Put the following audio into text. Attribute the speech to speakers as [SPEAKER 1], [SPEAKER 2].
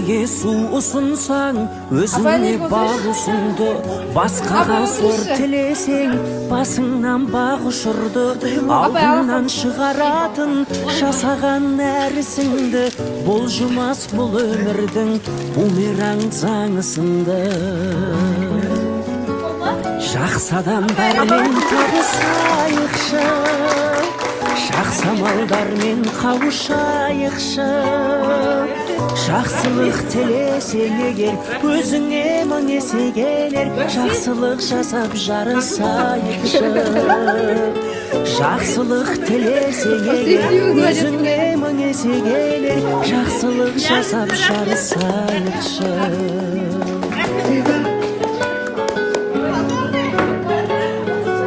[SPEAKER 1] Өзгеге су ұсынсаң, өзіңе бал ұсынды. Басқаға зор тілесең, басыңнан бақ ұшырды. Алдыңнан шығаратын жасаған нәрісіңді, болжымас бұл өмірдің бумеранг заңы сынды. Жақсы адамдармен табысайықшы, жақсы амалдармен қауышайықшы. Жақсылық тілесең егер, өзіңе мың есе келер. Жақсылық жасап жарысайықшы. Жақсылық тілесең егер, өзіңе мың есе келер. Жақсылық жасап жарысайықшы.